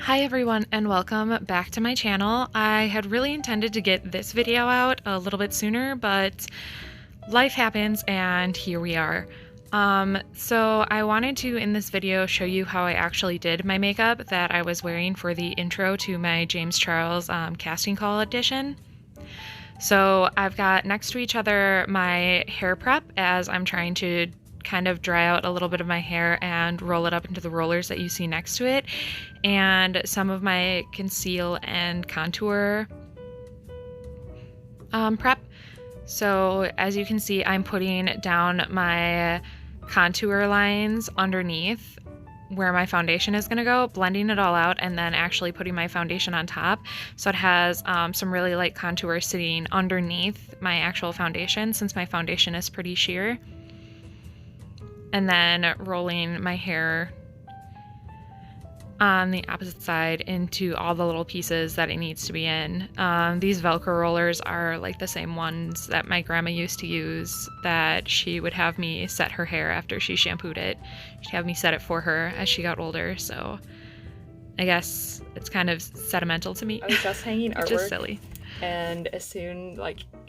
Hi everyone and welcome back to my channel. I had really intended to get this video out a little bit sooner, but life happens and here we are. So I wanted to in this video show you how I actually did my makeup that I was wearing for the intro to my James Charles casting call audition. So I've got next to each other my hair prep as I'm trying to kind of dry out a little bit of my hair and roll it up into the rollers that you see next to it, and some of my conceal and contour prep. So as you can see, I'm putting down my contour lines underneath where my foundation is going to go, blending it all out, and then actually putting my foundation on top. So it has some really light contour sitting underneath my actual foundation since my foundation is pretty sheer. And then rolling my hair on the opposite side into all the little pieces that it needs to be in. These Velcro rollers are like the same ones that my grandma used to use, that she would have me set her hair after she shampooed it. She'd have me set it for her as she got older, so I guess it's kind of sentimental to me. I was just hanging artwork. Just silly. And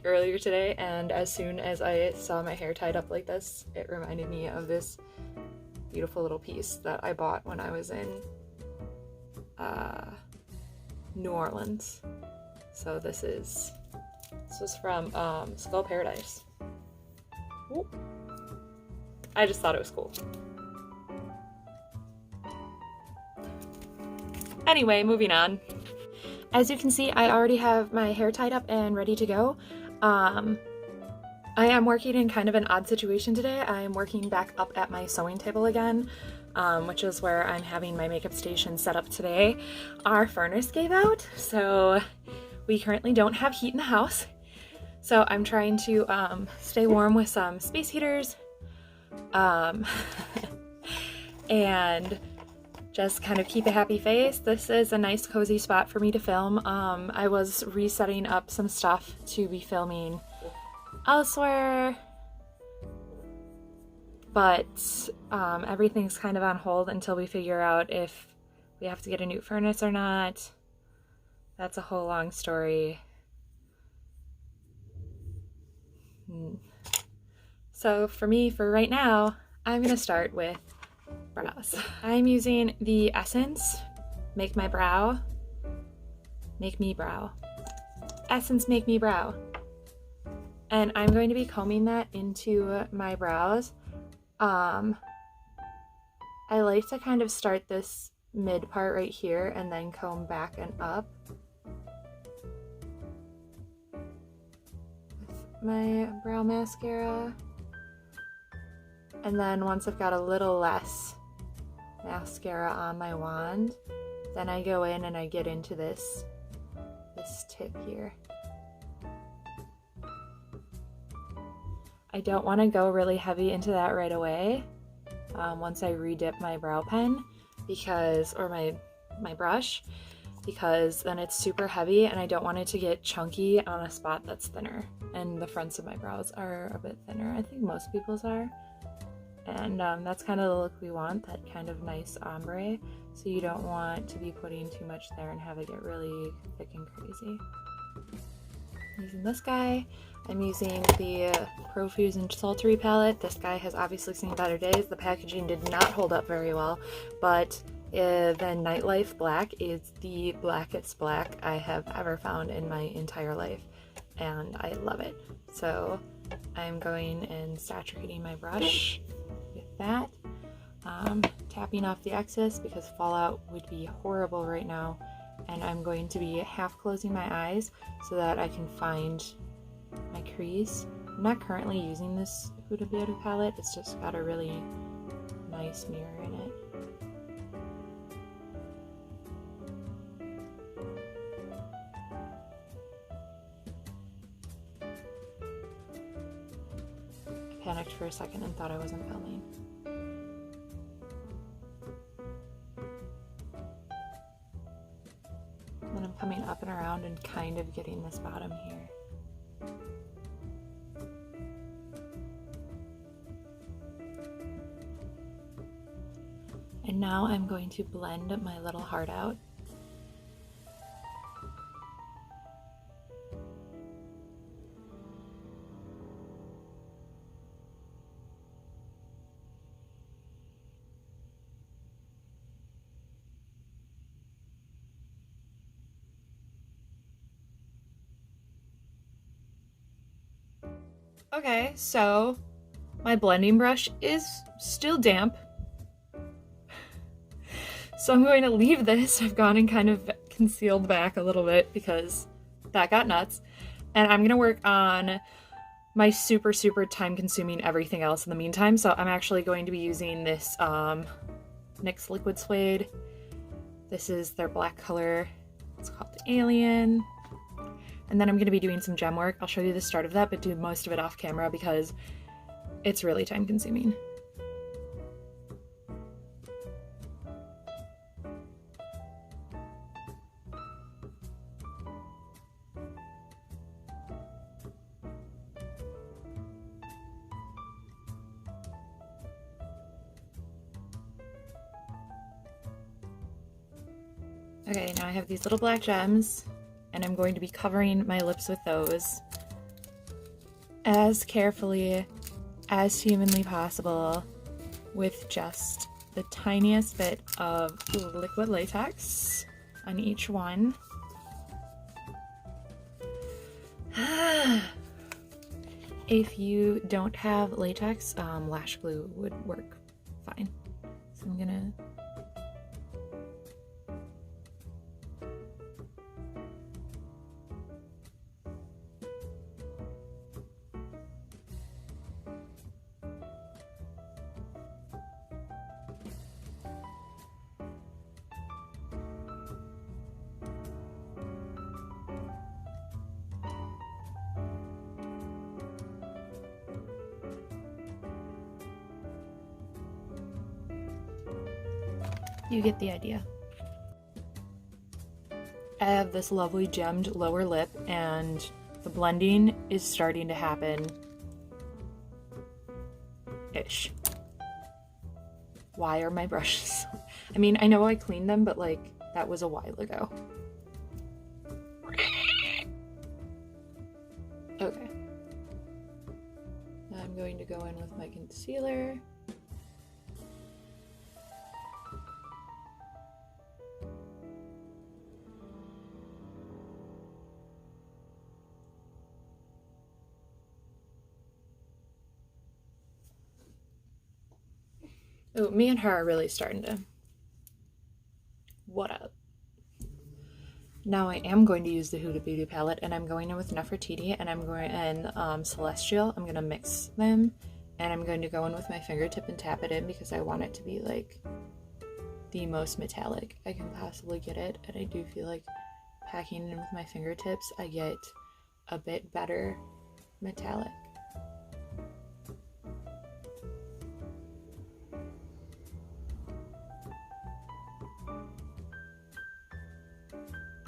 earlier today, and as soon as I saw my hair tied up like this, it reminded me of this beautiful little piece that I bought when I was in New Orleans. So this was from Skull Paradise. Ooh. I just thought it was cool. Anyway, moving on. As you can see, I already have my hair tied up and ready to go. I am working in kind of an odd situation today. I am working back up at my sewing table again, which is where I'm having my makeup station set up today. Our furnace gave out, so we currently don't have heat in the house. So I'm trying to stay warm with some space heaters and just kind of keep a happy face. This is a nice cozy spot for me to film. I was resetting up some stuff to be filming elsewhere, but everything's kind of on hold until we figure out if we have to get a new furnace or not. That's a whole long story. So for me, for right now, I'm gonna start with brows. I'm using the Essence Make My Brow, Make Me Brow. Essence Make Me Brow. And I'm going to be combing that into my brows. I like to kind of start this mid part right here and then comb back and up with my brow mascara. And then once I've got a little less mascara on my wand, then I go in and I get into this tip here. I don't want to go really heavy into that right away once I redip my brow pen or my brush, because then it's super heavy and I don't want it to get chunky on a spot that's thinner. And the fronts of my brows are a bit thinner. I think most people's are. And that's kind of the look we want, that kind of nice ombre. So you don't want to be putting too much there and have it get really thick and crazy. Using this guy, I'm using the Profusion Sultry palette. This guy has obviously seen better days. The packaging did not hold up very well, but the Nightlife Black is the blackest black I have ever found in my entire life, and I love it. So I'm going and saturating my brush with that, tapping off the excess because fallout would be horrible right now, and I'm going to be half closing my eyes so that I can find my crease. I'm not currently using this Huda Beauty palette, it's just got a really nice mirror in it. I panicked for a second and thought I wasn't filming. Then I'm coming up and around and kind of getting this bottom here. And now I'm going to blend my little heart out Okay, so my blending brush is still damp. So I'm going to leave this. I've gone and kind of concealed back a little bit because that got nuts. And I'm gonna work on my super time consuming everything else in the meantime. So I'm actually going to be using this NYX Liquid Suede. This is their black color. It's called Alien. And then I'm gonna be doing some gem work. I'll show you the start of that, but do most of it off camera because it's really time consuming. Okay, now I have these little black gems, and I'm going to be covering my lips with those as carefully as humanly possible with just the tiniest bit of liquid latex on each one. If you don't have latex, lash glue would work fine. So I'm gonna You get the idea. I have this lovely gemmed lower lip and the blending is starting to happen ish. Why are my brushes? I mean, I know I cleaned them, but like that was a while ago. Okay. Now I'm going to go in with my concealer. Oh, me and her are really starting to. What up? Now I am going to use the Huda Beauty palette, and I'm going in with Nefertiti, and I'm going in Celestial. I'm going to mix them, and I'm going to go in with my fingertip and tap it in because I want it to be like the most metallic I can possibly get it. And I do feel like packing in with my fingertips, I get a bit better metallic.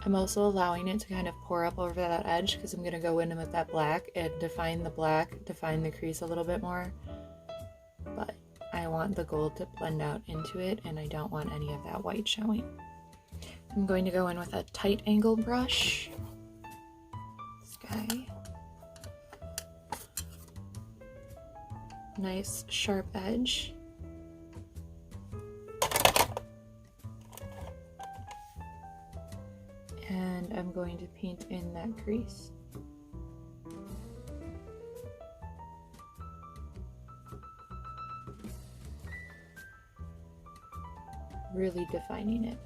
I'm also allowing it to kind of pour up over that edge because I'm going to go in with that black and define the black, define the crease a little bit more. But I want the gold to blend out into it and I don't want any of that white showing. I'm going to go in with a tight angle brush. This guy. Nice sharp edge. And I'm going to paint in that crease. Really defining it.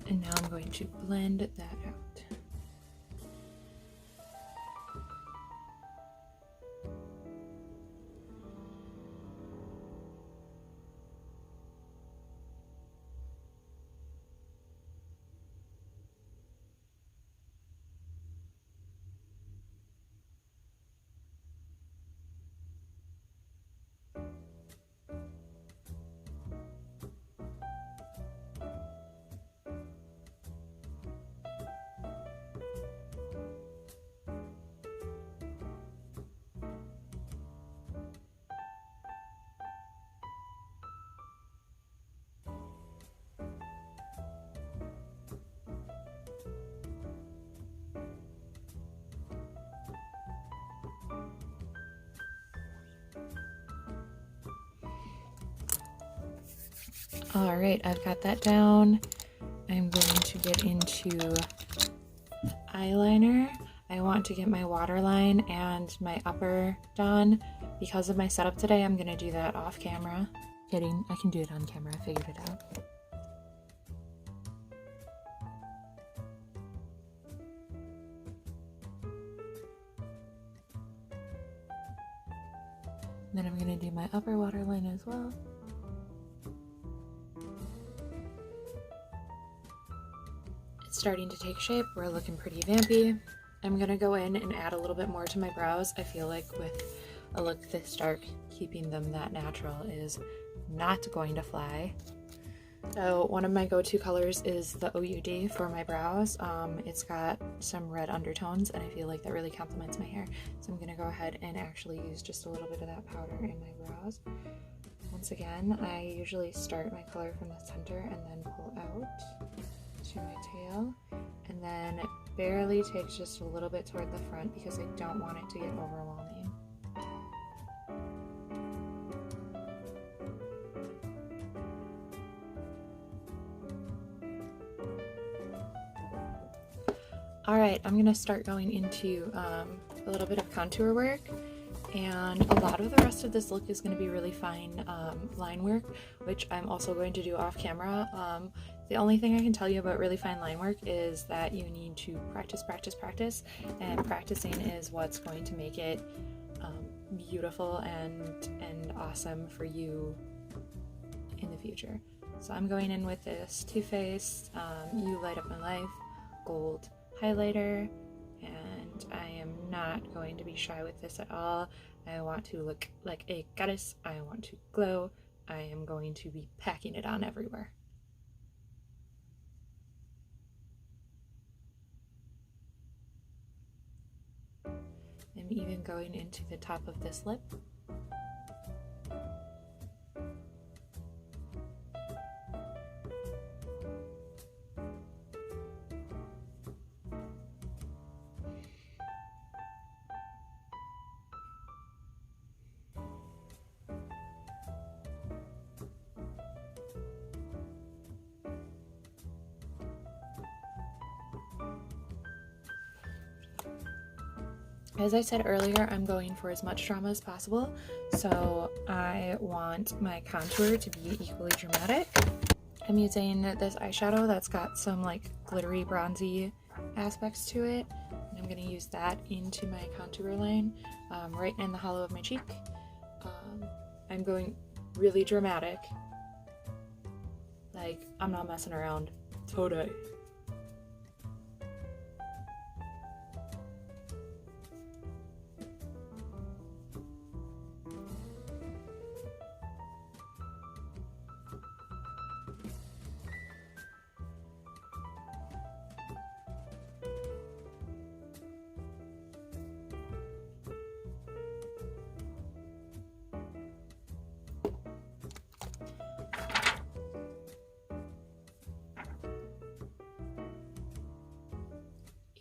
And now I'm going to blend that out. All right, I've got that down. I'm going to get into eyeliner. I want to get my waterline and my upper done. Because of my setup today, I'm gonna do that off camera. Kidding, I can do it on camera, I figured it out. Then I'm gonna do my upper waterline as well. It's starting to take shape, we're looking pretty vampy. I'm gonna go in and add a little bit more to my brows. I feel like with a look this dark, keeping them that natural is not going to fly. So one of my go-to colors is the OUD for my brows. It's got some red undertones and I feel like that really complements my hair. So I'm gonna go ahead and actually use just a little bit of that powder in my brows. Once again, I usually start my color from the center and then pull out to my tail, and then barely take just a little bit toward the front because I don't want it to get overwhelming. Alright, I'm gonna start going into a little bit of contour work, and a lot of the rest of this look is going to be really fine line work, which I'm also going to do off camera. The only thing I can tell you about really fine line work is that you need to practice, practice, practice, and practicing is what's going to make it beautiful and awesome for you in the future. So I'm going in with this Too Faced You Light Up My Life gold highlighter, and I am not going to be shy with this at all. I want to look like a goddess. I want to glow. I am going to be packing it on everywhere. I'm even going into the top of this lip. As I said earlier, I'm going for as much drama as possible, so I want my contour to be equally dramatic. I'm using this eyeshadow that's got some like glittery bronzy aspects to it, and I'm going to use that into my contour line right in the hollow of my cheek. I'm going really dramatic, like I'm not messing around today.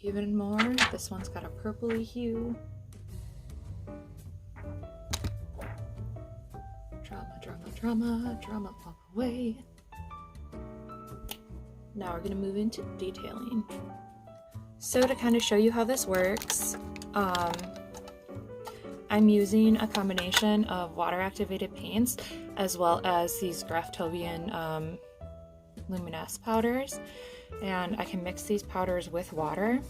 Even more, this one's got a purpley hue. Drama, drama, drama, drama all the way. Now we're gonna move into detailing. So to kind of show you how this works, I'm using a combination of water activated paints as well as these Graftobian Luminous powders, and I can mix these powders with water.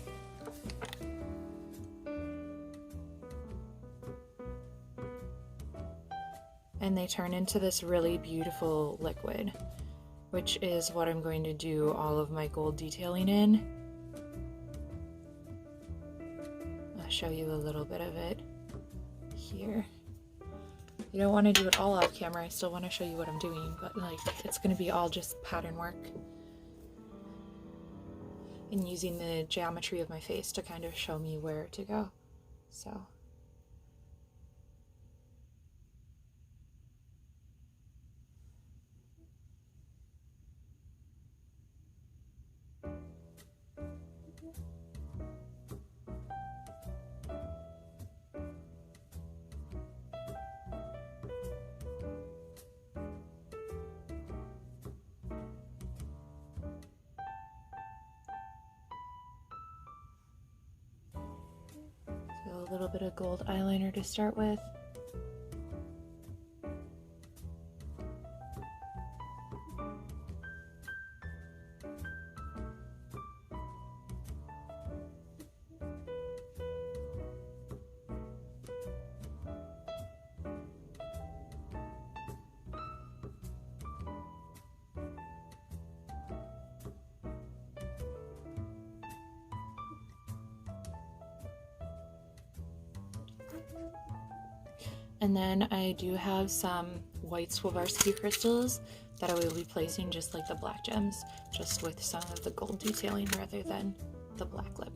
And they turn into this really beautiful liquid, which is what I'm going to do all of my gold detailing in. I'll show you a little bit of it here. You don't want to do it all off camera, I still want to show you what I'm doing, but like it's going to be all just pattern work. And using the geometry of my face to kind of show me where to go. So little bit of gold eyeliner to start with. And then I do have some white Swarovski crystals that I will be placing just like the black gems, just with some of the gold detailing rather than the black lip.